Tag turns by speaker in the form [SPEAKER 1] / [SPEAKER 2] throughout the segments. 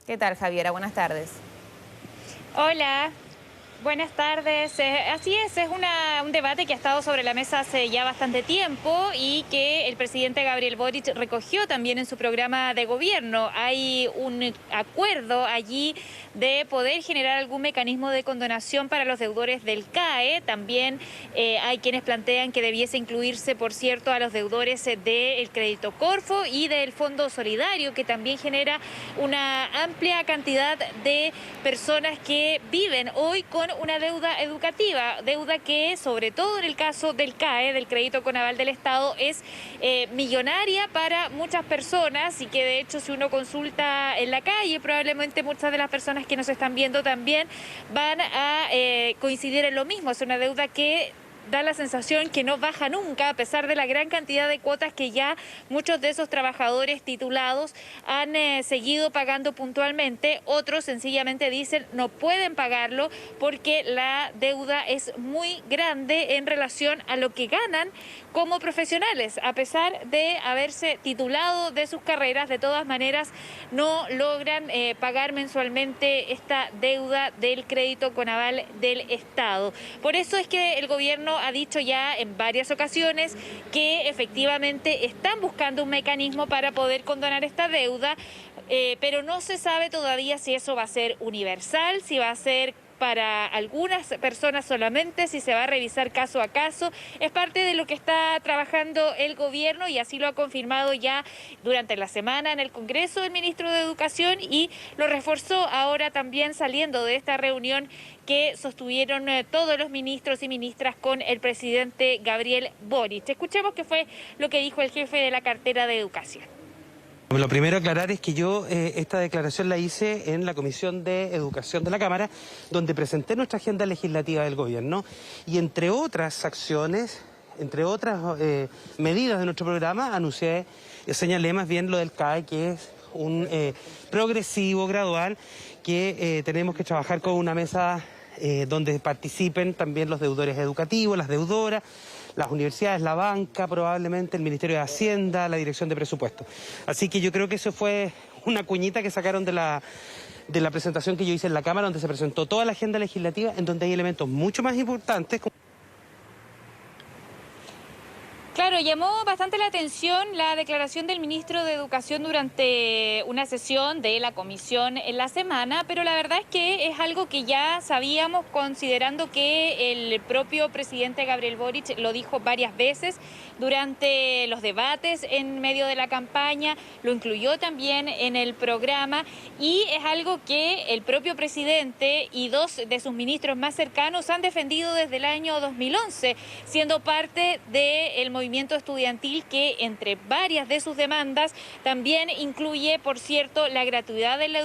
[SPEAKER 1] ¿Qué tal, Javiera? Buenas tardes.
[SPEAKER 2] Hola, buenas tardes. Así es un debate que ha estado sobre la mesa hace ya bastante tiempo y que el presidente Gabriel Boric recogió también en su programa de gobierno. Hay un acuerdo allí de poder generar algún mecanismo de condonación para los deudores del CAE. También hay quienes plantean que debiese incluirse, por cierto, a los deudores del Crédito Corfo y del Fondo Solidario, que también genera una amplia cantidad de personas que viven hoy con una deuda educativa, deuda que sobre todo en el caso del CAE, del Crédito con Aval del Estado, es millonaria para muchas personas y que de hecho si uno consulta en la calle, probablemente muchas de las personas que nos están viendo también van a coincidir en lo mismo. Es una deuda que da la sensación que no baja nunca, a pesar de la gran cantidad de cuotas que ya muchos de esos trabajadores titulados han seguido pagando puntualmente. Otros sencillamente dicen no pueden pagarlo porque la deuda es muy grande en relación a lo que ganan como profesionales. A pesar de haberse titulado de sus carreras, de todas maneras no logran pagar mensualmente esta deuda del crédito con aval del Estado. Por eso es que el gobierno ha dicho ya en varias ocasiones que efectivamente están buscando un mecanismo para poder condonar esta deuda, pero no se sabe todavía si eso va a ser universal, si va a ser para algunas personas solamente, si se va a revisar caso a caso. Es parte de lo que está trabajando el gobierno y así lo ha confirmado ya durante la semana en el Congreso el ministro de Educación y lo reforzó ahora también saliendo de esta reunión que sostuvieron todos los ministros y ministras con el presidente Gabriel Boric. Escuchemos qué fue lo que dijo el jefe de la cartera de Educación.
[SPEAKER 3] Lo primero a aclarar es que yo esta declaración la hice en la Comisión de Educación de la Cámara, donde presenté nuestra agenda legislativa del gobierno y entre otras acciones, entre otras medidas de nuestro programa, señalé más bien lo del CAE, que es un progresivo, gradual, que tenemos que trabajar con una mesa donde participen también los deudores educativos, las deudoras, las universidades, la banca, probablemente el Ministerio de Hacienda, la Dirección de Presupuesto. Así que yo creo que eso fue una cuñita que sacaron de la presentación que yo hice en la Cámara, donde se presentó toda la agenda legislativa, en donde hay elementos mucho más importantes.
[SPEAKER 2] Claro, llamó bastante la atención la declaración del ministro de Educación durante una sesión de la comisión en la semana, pero la verdad es que es algo que ya sabíamos, considerando que el propio presidente Gabriel Boric lo dijo varias veces durante los debates en medio de la campaña, lo incluyó también en el programa y es algo que el propio presidente y dos de sus ministros más cercanos han defendido desde el año 2011, siendo parte del movimiento estudiantil que entre varias de sus demandas también incluye, por cierto, la gratuidad de la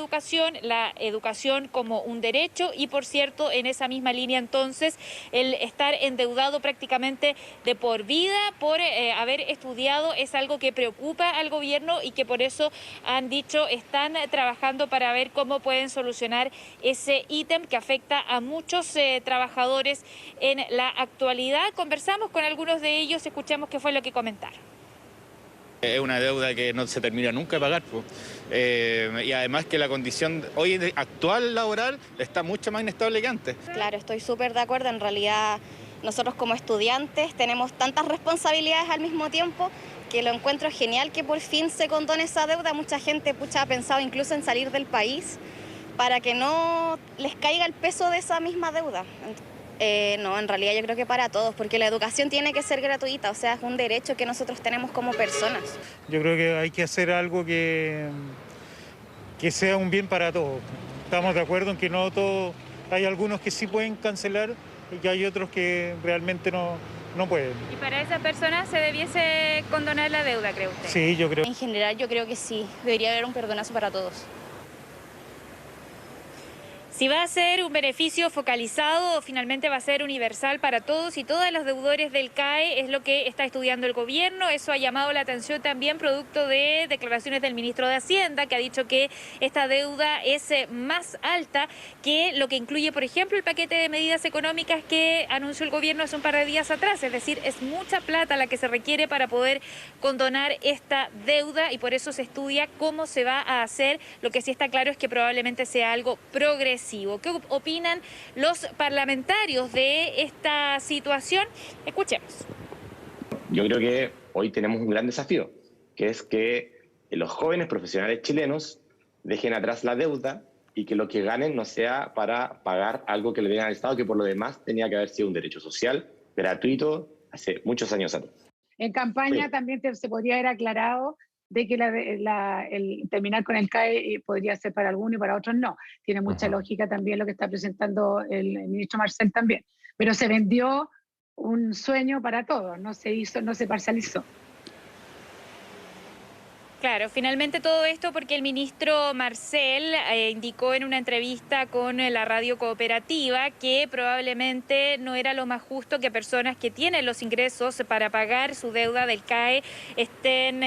[SPEAKER 2] educación como un derecho y, por cierto, en esa misma línea entonces el estar endeudado prácticamente de por vida por haber estudiado es algo que preocupa al gobierno y que por eso han dicho están trabajando para ver cómo pueden solucionar ese ítem que afecta a muchos trabajadores en la actualidad. Conversamos con algunos de ellos, escuchamos qué fue lo que comentaron.
[SPEAKER 4] Es una deuda que no se termina nunca de pagar, pues. Y además que la condición hoy actual laboral está mucho más inestable que antes.
[SPEAKER 5] Claro, estoy súper de acuerdo. En realidad, nosotros como estudiantes tenemos tantas responsabilidades al mismo tiempo que lo encuentro genial que por fin se condone esa deuda. Mucha gente ha pensado incluso en salir del país para que no les caiga el peso de esa misma deuda. No, en realidad yo creo que para todos, porque la educación tiene que ser gratuita, o sea, es un derecho que nosotros tenemos como personas.
[SPEAKER 6] Yo creo que hay que hacer algo que sea un bien para todos. Estamos de acuerdo en que no todos, hay algunos que sí pueden cancelar y que hay otros que realmente no pueden.
[SPEAKER 2] ¿Y para esas personas se debiese condonar la deuda, cree usted?
[SPEAKER 6] Sí, yo creo.
[SPEAKER 5] En general yo creo que sí, debería haber un perdonazo para todos.
[SPEAKER 2] Si va a ser un beneficio focalizado o finalmente va a ser universal para todos y todos los deudores del CAE es lo que está estudiando el gobierno. Eso ha llamado la atención también producto de declaraciones del ministro de Hacienda, que ha dicho que esta deuda es más alta que lo que incluye, por ejemplo, el paquete de medidas económicas que anunció el gobierno hace un par de días atrás. Es decir, es mucha plata la que se requiere para poder condonar esta deuda y por eso se estudia cómo se va a hacer. Lo que sí está claro es que probablemente sea algo progresivo. ¿Qué opinan los parlamentarios de esta situación? Escuchemos.
[SPEAKER 1] Yo creo que hoy tenemos un gran desafío, que es que los jóvenes profesionales chilenos dejen atrás la deuda y que lo que ganen no sea para pagar algo que le den al Estado, que por lo demás tenía que haber sido un derecho social, gratuito, hace muchos años atrás.
[SPEAKER 7] En campaña
[SPEAKER 1] Sí.
[SPEAKER 7] También se podría haber aclarado de que el terminar con el CAE podría ser para algunos y para otros no. Tiene mucha lógica también lo que está presentando el ministro Marcel también. Pero se vendió un sueño para todos, no se parcializó.
[SPEAKER 2] Claro, finalmente todo esto porque el ministro Marcel indicó en una entrevista con la radio cooperativa que probablemente no era lo más justo que personas que tienen los ingresos para pagar su deuda del CAE estén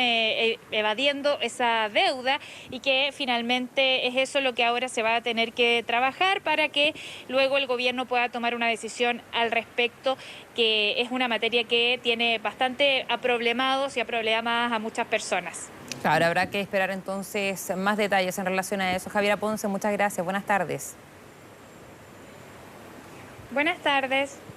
[SPEAKER 2] evadiendo esa deuda y que finalmente es eso lo que ahora se va a tener que trabajar para que luego el gobierno pueda tomar una decisión al respecto, que es una materia que tiene bastante aproblemado a muchas personas.
[SPEAKER 8] Claro, habrá que esperar entonces más detalles en relación a eso. Javiera Ponce, muchas gracias. Buenas tardes.
[SPEAKER 2] Buenas tardes.